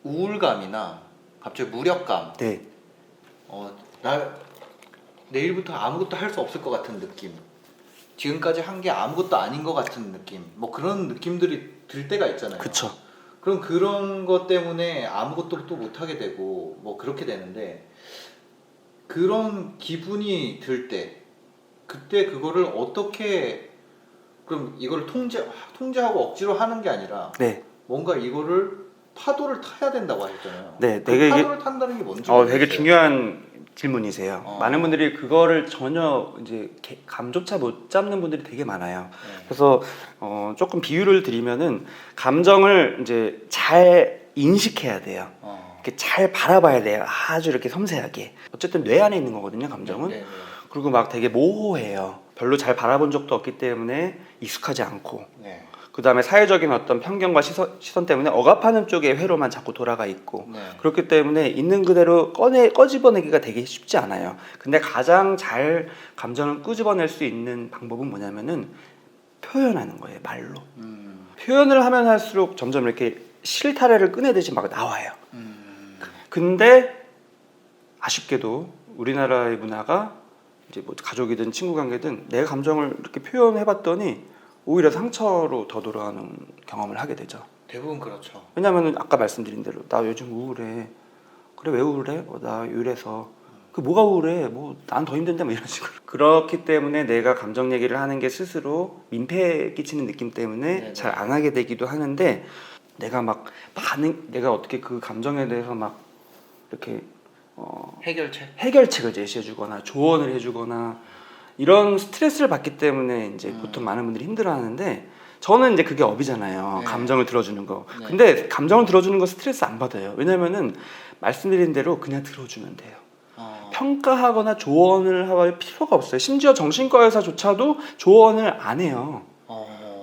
우울감이나 갑자기 무력감, 네. 나 내일부터 아무것도 할 수 없을 것 같은 느낌, 지금까지 한 게 아무것도 아닌 것 같은 느낌, 뭐 그런 느낌들이 들 때가 있잖아요. 그쵸. 그럼 그런 것 때문에 아무것도 또 못하게 되고 뭐 그렇게 되는데, 그런 기분이 들 때 그때 그거를 어떻게, 그럼 이거를 통제하고 억지로 하는 게 아니라 네. 뭔가 이거를 파도를 타야 된다고 하셨잖아요. 네, 그 되게 파도를 탄다는 게 뭔지 되게 모르겠어요. 중요한 질문이세요. 어. 많은 분들이 그거를 전혀 이제 감조차 못 잡는 분들이 되게 많아요. 네. 그래서 조금 비유를 드리면은 감정을 이제 잘 인식해야 돼요. 이렇게 잘 바라봐야 돼요. 아주 이렇게 섬세하게. 어쨌든 뇌 안에 있는 거거든요, 감정은. 네, 네. 그리고 막 되게 모호해요. 별로 잘 바라본 적도 없기 때문에 익숙하지 않고. 네. 그 다음에 사회적인 어떤 편견과 시선 때문에 억압하는 쪽의 회로만 자꾸 돌아가 있고. 네. 그렇기 때문에 있는 그대로 꺼집어내기가 되게 쉽지 않아요. 근데 가장 잘 감정을 끄집어낼 수 있는 방법은 뭐냐면은 표현하는 거예요, 말로. 표현을 하면 할수록 점점 이렇게 실타래를 꺼내듯이 막 나와요. 근데 아쉽게도 우리나라의 문화가 이제 뭐 가족이든 친구 관계든 내 감정을 이렇게 표현해봤더니 오히려 상처로 더 돌아가는 경험을 하게 되죠. 대부분 그렇죠. 왜냐면은 아까 말씀드린 대로 나 요즘 우울해. 그래 왜 우울해? 나 이래서. 그 뭐가 우울해? 뭐 난 더 힘든데 뭐 이런 식으로. 그렇기 때문에 내가 감정 얘기를 하는 게 스스로 민폐 끼치는 느낌 때문에 네네. 잘 안 하게 되기도 하는데, 내가 막 내가 어떻게 그 감정에 대해서 막 이렇게 해결책을 제시해주거나 조언을 해주거나 이런 스트레스를 받기 때문에 이제 보통 많은 분들이 힘들어하는데, 저는 이제 그게 업이잖아요. 네. 감정을 들어주는 거. 네. 근데 감정을 들어주는 거 스트레스 안 받아요. 왜냐면은 말씀드린 대로 그냥 들어주면 돼요. 평가하거나 조언을 할 필요가 없어요. 심지어 정신과 의사조차도 조언을 안 해요.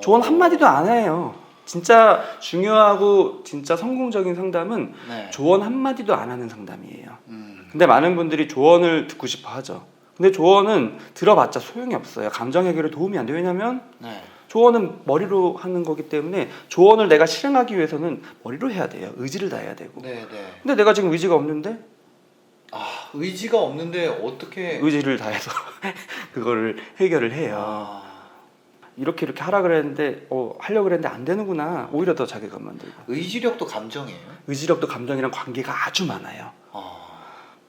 조언 한마디도 안 해요. 진짜 중요하고 진짜 성공적인 상담은 네. 조언 한마디도 안 하는 상담이에요. 근데 많은 분들이 조언을 듣고 싶어 하죠. 근데 조언은 들어봤자 소용이 없어요. 감정 해결에 도움이 안 돼요. 왜냐면 네. 조언은 머리로 하는 거기 때문에 조언을 내가 실행하기 위해서는 머리로 해야 돼요. 의지를 다해야 되고. 네, 네. 근데 내가 지금 의지가 없는데 의지가 없는데 어떻게 의지를 다해서 그거를 해결을 해요. 이렇게 하라 그랬는데 하려고 그랬는데 안 되는구나. 오히려 더 자괴감 만들고. 의지력도 감정이에요? 의지력도 감정이랑 관계가 아주 많아요.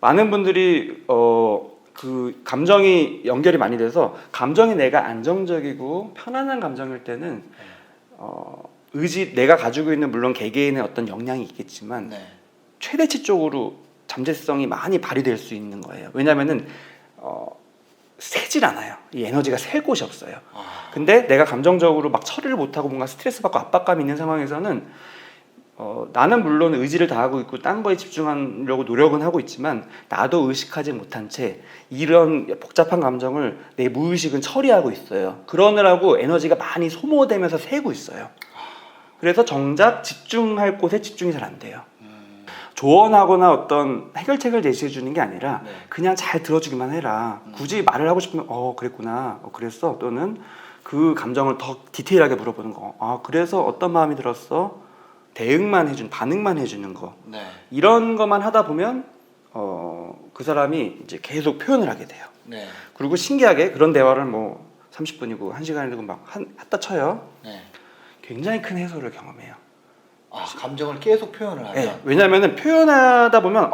많은 분들이 그 감정이 연결이 많이 돼서, 감정이 내가 안정적이고 편안한 감정일 때는 내가 가지고 있는 물론 개개인의 어떤 역량이 있겠지만 네. 최대치 쪽으로 잠재성이 많이 발휘될 수 있는 거예요. 왜냐면은 새질 않아요. 이 에너지가 셀 곳이 없어요. 근데 내가 감정적으로 막 처리를 못하고 뭔가 스트레스 받고 압박감이 있는 상황에서는 나는 물론 의지를 다하고 있고 딴 거에 집중하려고 노력은 하고 있지만 나도 의식하지 못한 채 이런 복잡한 감정을 내 무의식은 처리하고 있어요. 그러느라고 에너지가 많이 소모되면서 새고 있어요. 그래서 정작 집중할 곳에 집중이 잘 안 돼요. 조언하거나 어떤 해결책을 제시해 주는 게 아니라 네. 그냥 잘 들어주기만 해라. 굳이 말을 하고 싶으면 그랬구나, 그랬어, 또는 그 감정을 더 디테일하게 물어보는 거. 그래서 어떤 마음이 들었어? 반응만 해주는 거. 네. 이런 것만 하다 보면 그 사람이 이제 계속 표현을 하게 돼요. 네. 그리고 신기하게 그런 대화를 뭐 30분이고 1시간이고 막 했다 쳐요. 네. 굉장히 큰 해소를 경험해요. 감정을 계속 표현을 하면. 네, 왜냐하면 표현하다 보면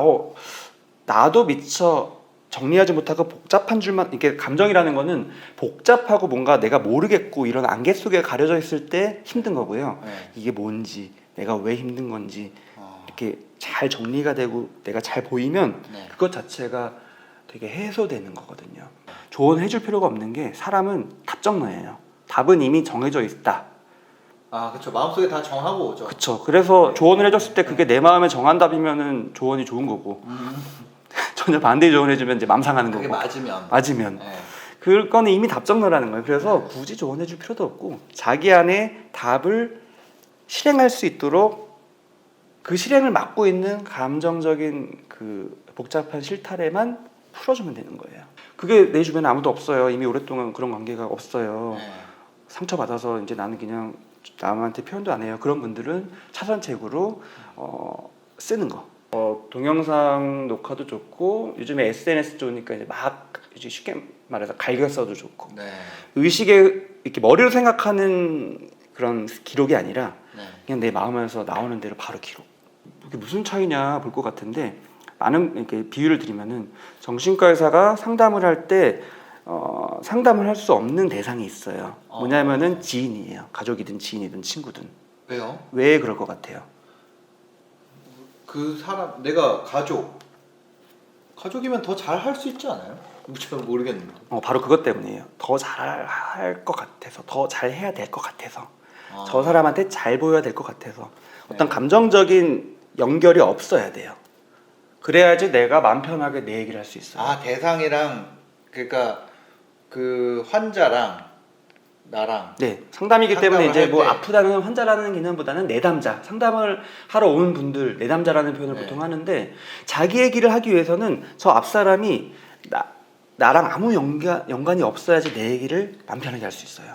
나도 미처 정리하지 못하고 복잡한 줄만, 이게 감정이라는 거는 복잡하고 뭔가 내가 모르겠고 이런 안개 속에 가려져 있을 때 힘든 거고요. 네. 이게 뭔지, 내가 왜 힘든 건지 이렇게 잘 정리가 되고 내가 잘 보이면 네. 그것 자체가 되게 해소되는 거거든요. 조언해 줄 필요가 없는 게, 사람은 답정너예요. 답은 이미 정해져 있다. 그렇죠. 마음속에 다 정하고 오죠. 그렇죠. 그래서 조언을 해줬을 때 그게 내 마음에 정한 답이면은 조언이 좋은 거고, 전혀 반대의 조언을 해주면 이제 맘 상하는 거고. 그게 맞으면. 네. 그거는 이미 답정너라는 거예요. 그래서 굳이 조언해 줄 필요도 없고, 자기 안에 답을 실행할 수 있도록 그 실행을 맡고 있는 감정적인 그 복잡한 실타래만 풀어주면 되는 거예요. 그게 내 주변에 아무도 없어요. 이미 오랫동안 그런 관계가 없어요. 네. 상처받아서 이제 나는 그냥 남한테 표현도 안 해요. 그런 분들은 차선책으로 쓰는 거. 동영상 녹화도 좋고 요즘에 SNS 좋으니까 이제 막 이제 쉽게 말해서 갈겨 써도 좋고 네. 의식에 이렇게 머리로 생각하는 그런 기록이 아니라 네. 그냥 내 마음에서 나오는 대로 바로 기록. 이게 무슨 차이냐 볼 것 같은데 많은 이렇게 비유를 드리면은 정신과 의사가 상담을 할 때 상담을 할 수 없는 대상이 있어요. 뭐냐면은 지인이에요. 가족이든 지인이든 친구든. 왜요? 왜 그럴 것 같아요? 그 사람 내가 가족이면 더 잘 할 수 있지 않아요? 잘 모르겠는데. 바로 그것 때문이에요. 더 잘할 것 같아서, 더 잘해야 될 것 같아서, 아. 저 사람한테 잘 보여야 될 것 같아서 어떤 네. 감정적인 연결이 없어야 돼요. 그래야지 내가 마음 편하게 내 얘기를 할 수 있어요. 아, 대상이랑 그러니까 그 환자랑 나랑 네, 상담이기 때문에 상담을 이제 할 뭐 때. 아프다는 환자라는 개념보다는 내담자, 상담을 하러 온 분들 내담자라는 표현을 네. 보통 하는데 자기 얘기를 하기 위해서는 저 앞 사람이 나랑 아무 연관이 없어야지 내 얘기를 마음 편하게 할 수 있어요.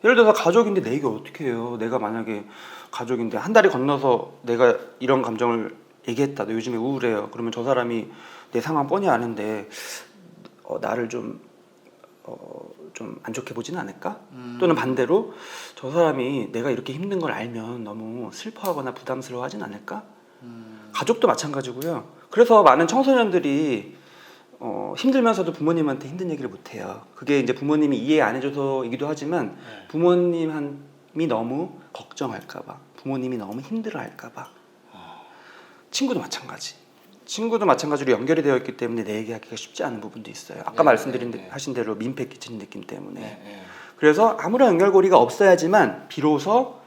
예를 들어서 가족인데 내 얘기 어떻게 해요? 내가 만약에 가족인데 한 달이 건너서 내가 이런 감정을 얘기했다. 너 요즘에 우울해요. 그러면 저 사람이 내 상황 뻔히 아는데 나를 좀 안 좋게 보지는 않을까? 또는 반대로 저 사람이 내가 이렇게 힘든 걸 알면 너무 슬퍼하거나 부담스러워하진 않을까? 가족도 마찬가지고요. 그래서 많은 청소년들이 힘들면서도 부모님한테 힘든 얘기를 못 해요. 그게 이제 부모님이 이해 안 해줘서이기도 하지만 네. 부모님이 너무 걱정할까봐, 부모님이 너무 힘들어할까봐. 친구도 마찬가지. 친구도 마찬가지로 연결이 되어 있기 때문에 내 얘기하기가 쉽지 않은 부분도 있어요. 아까 네, 말씀드린 네. 하신 대로 민폐 끼치는 느낌 때문에. 네. 그래서 아무런 연결고리가 없어야지만 비로소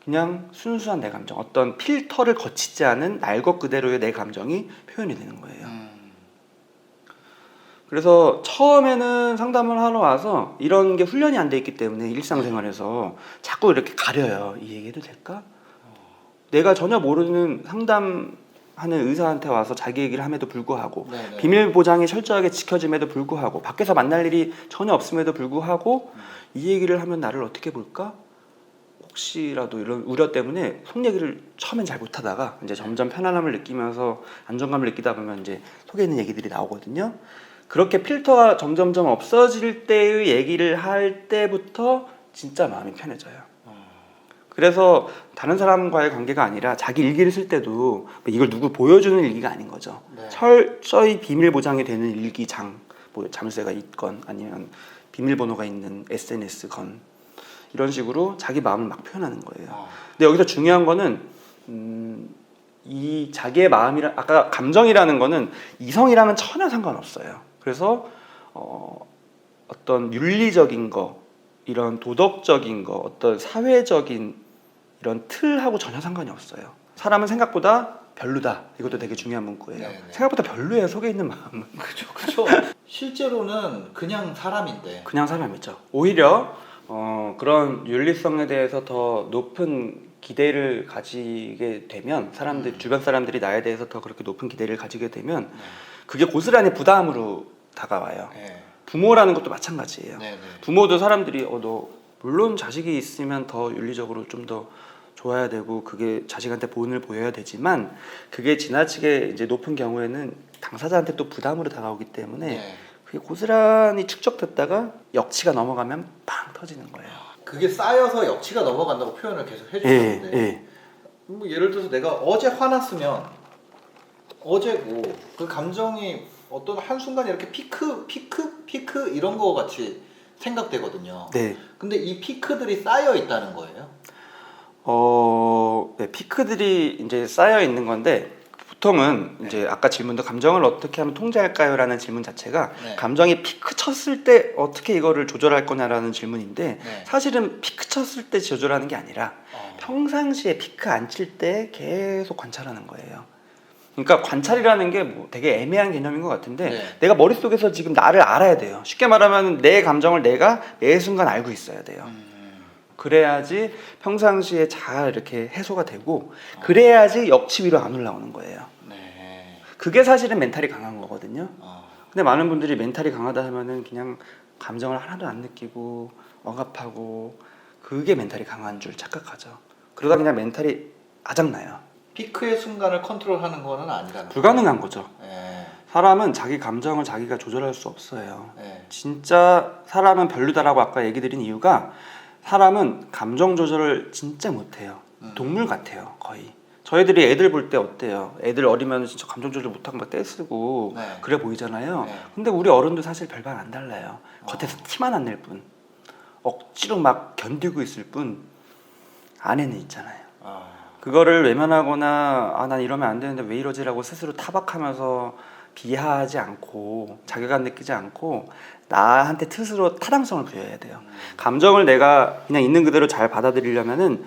그냥 순수한 내 감정, 어떤 필터를 거치지 않은 날 것 그대로의 내 감정이 표현이 되는 거예요. 그래서 처음에는 상담을 하러 와서 이런 게 훈련이 안 돼 있기 때문에 일상생활에서 자꾸 이렇게 가려요. 이 얘기해도 될까? 내가 전혀 모르는 상담하는 의사한테 와서 자기 얘기를 함에도 불구하고 네네. 비밀 보장이 철저하게 지켜짐에도 불구하고 밖에서 만날 일이 전혀 없음에도 불구하고 이 얘기를 하면 나를 어떻게 볼까? 혹시라도 이런 우려 때문에 속 얘기를 처음엔 잘 못하다가 이제 점점 편안함을 느끼면서 안정감을 느끼다 보면 이제 속에 있는 얘기들이 나오거든요. 그렇게 필터가 점점점 없어질 때의 얘기를 할 때부터 진짜 마음이 편해져요. 그래서 다른 사람과의 관계가 아니라 자기 일기를 쓸 때도 이걸 누구 보여주는 일기가 아닌 거죠. 네. 철저히 비밀 보장이 되는 일기장, 뭐 자물쇠가 있건 아니면 비밀번호가 있는 SNS 건 이런 식으로 자기 마음을 막 표현하는 거예요. 근데 여기서 중요한 거는 이 자기의 마음이라 아까 감정이라는 거는 이성이랑은 전혀 상관없어요. 그래서 어떤 윤리적인 거, 이런 도덕적인 거, 어떤 사회적인 이런 틀하고 전혀 상관이 없어요. 사람은 생각보다 별로다. 이것도 되게 중요한 문구예요. 네네. 생각보다 별로예요. 속에 있는 마음은. 그죠. 실제로는 그냥 사람인데. 그냥 사람이죠. 오히려 그런 윤리성에 대해서 더 높은 기대를 가지게 되면 주변 사람들이 나에 대해서 더 그렇게 높은 기대를 가지게 되면 그게 고스란히 부담으로 다가와요. 네. 부모라는 것도 마찬가지예요. 네. 부모도 사람들이 너 물론 자식이 있으면 더 윤리적으로 좀 더 좋아야 되고 그게 자식한테 본을 보여야 되지만 그게 지나치게 이제 높은 경우에는 당사자한테 또 부담으로 다가오기 때문에 네. 그게 고스란히 축적됐다가 역치가 넘어가면 팡 터지는 거예요. 그게 쌓여서 역치가 넘어간다고 표현을 계속 해주셨는데 뭐 예를 들어서 내가 어제 화났으면 어제고 그 감정이 어떤 한순간에 이렇게 피크 이런 거 같이 생각되거든요. 네. 근데 이 피크들이 쌓여 있다는 거예요. 네, 피크들이 이제 쌓여 있는 건데 보통은 이제 아까 질문도 감정을 어떻게 하면 통제할까요라는 질문 자체가 감정이 피크 쳤을 때 어떻게 이거를 조절할 거냐라는 질문인데 사실은 피크 쳤을 때 조절하는 게 아니라 평상시에 피크 안 칠 때 계속 관찰하는 거예요. 그러니까 관찰이라는 게 뭐 되게 애매한 개념인 것 같은데 내가 머릿속에서 지금 나를 알아야 돼요. 쉽게 말하면 내 감정을 내가 매 순간 알고 있어야 돼요. 그래야지 평상시에 잘 이렇게 해소가 되고 그래야지 역치 위로 안 올라오는 거예요. 그게 사실은 멘탈이 강한 거거든요. 근데 많은 분들이 멘탈이 강하다 하면은 그냥 감정을 하나도 안 느끼고 억압하고 그게 멘탈이 강한 줄 착각하죠. 그러다 그냥 멘탈이 아작나요. 피크의 순간을 컨트롤하는 거는 아니라는 불가능한 거죠. 예. 사람은 자기 감정을 자기가 조절할 수 없어요. 예. 진짜 사람은 별로다라고 아까 얘기 드린 이유가 사람은 감정 조절을 진짜 못해요. 동물 같아요, 거의. 저희들이 애들 볼 때 어때요? 애들 어리면 진짜 감정 조절 못하고 막 떼쓰고 네. 그래 보이잖아요. 네. 근데 우리 어른도 사실 별반 안 달라요. 겉에서 티만 안 낼 뿐. 억지로 막 견디고 있을 뿐 안에는 있잖아요. 아. 그거를 외면하거나 아 난 이러면 안 되는데 왜 이러지라고 스스로 타박하면서 비하하지 않고 자괴감 느끼지 않고 나한테 스스로 타당성을 부여해야 돼요. 감정을 내가 그냥 있는 그대로 잘 받아들이려면은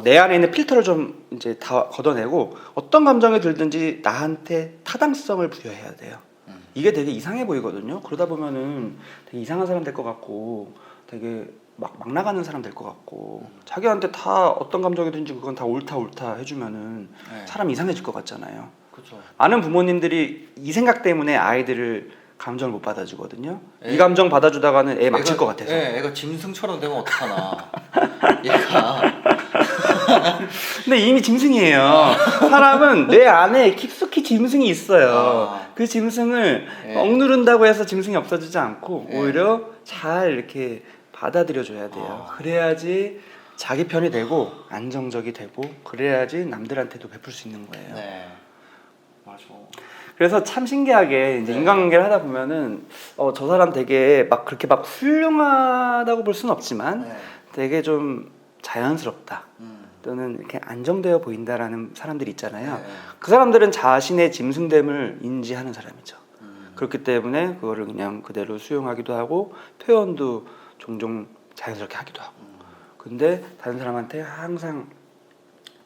내 안에 있는 필터를 좀 이제 다 걷어내고 어떤 감정이 들든지 나한테 타당성을 부여해야 돼요. 이게 되게 이상해 보이거든요. 그러다 보면은 되게 이상한 사람 될 것 같고 되게 막 나가는 사람 될 것 같고 자기한테 다 어떤 감정이든지 그건 다 옳다 해주면은 네. 사람 이상해질 것 같잖아요. 그렇죠. 많은 부모님들이 이 생각 때문에 아이들을 감정을 못 받아주거든요. 이 감정 받아주다가는 애 망칠 것 같아서. 애가 짐승처럼 되면 어떡하나. 얘가. 근데 이미 짐승이에요. 사람은 내 안에 깊숙이 짐승이 있어요. 그 짐승을 예. 억누른다고 해서 짐승이 없어지지 않고 예. 오히려 잘 이렇게 받아들여줘야 돼요. 그래야지 자기 편이 되고 안정적이 되고 그래야지 남들한테도 베풀 수 있는 거예요. 네. 맞아. 그래서 참 신기하게 이제 네. 인간관계를 하다 보면은 저 사람 되게 막 그렇게 막 훌륭하다고 볼 수는 없지만 네. 되게 좀 자연스럽다 또는 이렇게 안정되어 보인다라는 사람들이 있잖아요. 네. 그 사람들은 자신의 짐승됨을 인지하는 사람이죠. 그렇기 때문에 그거를 그냥 그대로 수용하기도 하고 표현도 종종 자연스럽게 하기도 하고. 근데 다른 사람한테 항상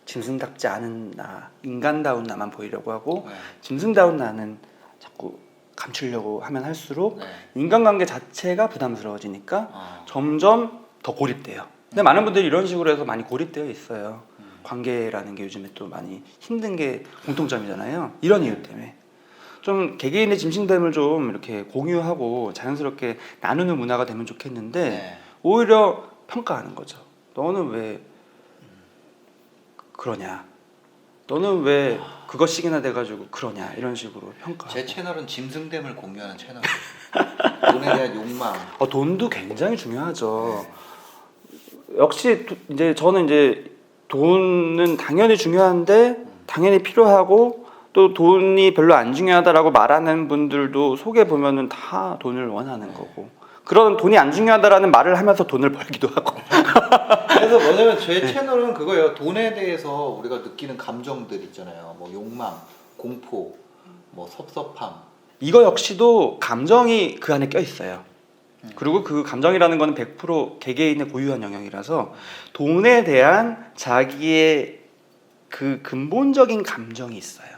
짐승답지 않은 나, 인간다운 나만 보이려고 하고 네. 짐승다운 나는 자꾸 감추려고 하면 할수록 네. 인간관계 자체가 부담스러워지니까 아. 점점 더 고립돼요. 근데 많은 분들이 이런 식으로 해서 많이 고립되어 있어요. 관계라는 게 요즘에 또 많이 힘든 게 공통점이잖아요. 이런 이유 때문에. 좀 개개인의 짐승됨을 좀 이렇게 공유하고 자연스럽게 나누는 문화가 되면 좋겠는데 네. 오히려 평가하는 거죠. 너는 왜 그러냐? 너는 왜 그것씩이나 돼가지고 그러냐? 이런 식으로 평가. 제 채널은 짐승됨을 공유하는 채널이에요. 돈에 대한 욕망. 돈도 굉장히 중요하죠. 역시 이제 저는 이제 돈은 당연히 중요한데 당연히 필요하고 또 돈이 별로 안 중요하다라고 말하는 분들도 속에 보면은 다 돈을 원하는 거고 그런 돈이 안 중요하다라는 말을 하면서 돈을 벌기도 하고. 그래서 뭐냐면 제 채널은 그거예요. 돈에 대해서 우리가 느끼는 감정들 있잖아요. 뭐 욕망, 공포, 뭐 섭섭함. 이거 역시도 감정이 그 안에 껴 있어요. 그리고 그 감정이라는 거는 100% 개개인의 고유한 영역이라서 돈에 대한 자기의 그 근본적인 감정이 있어요.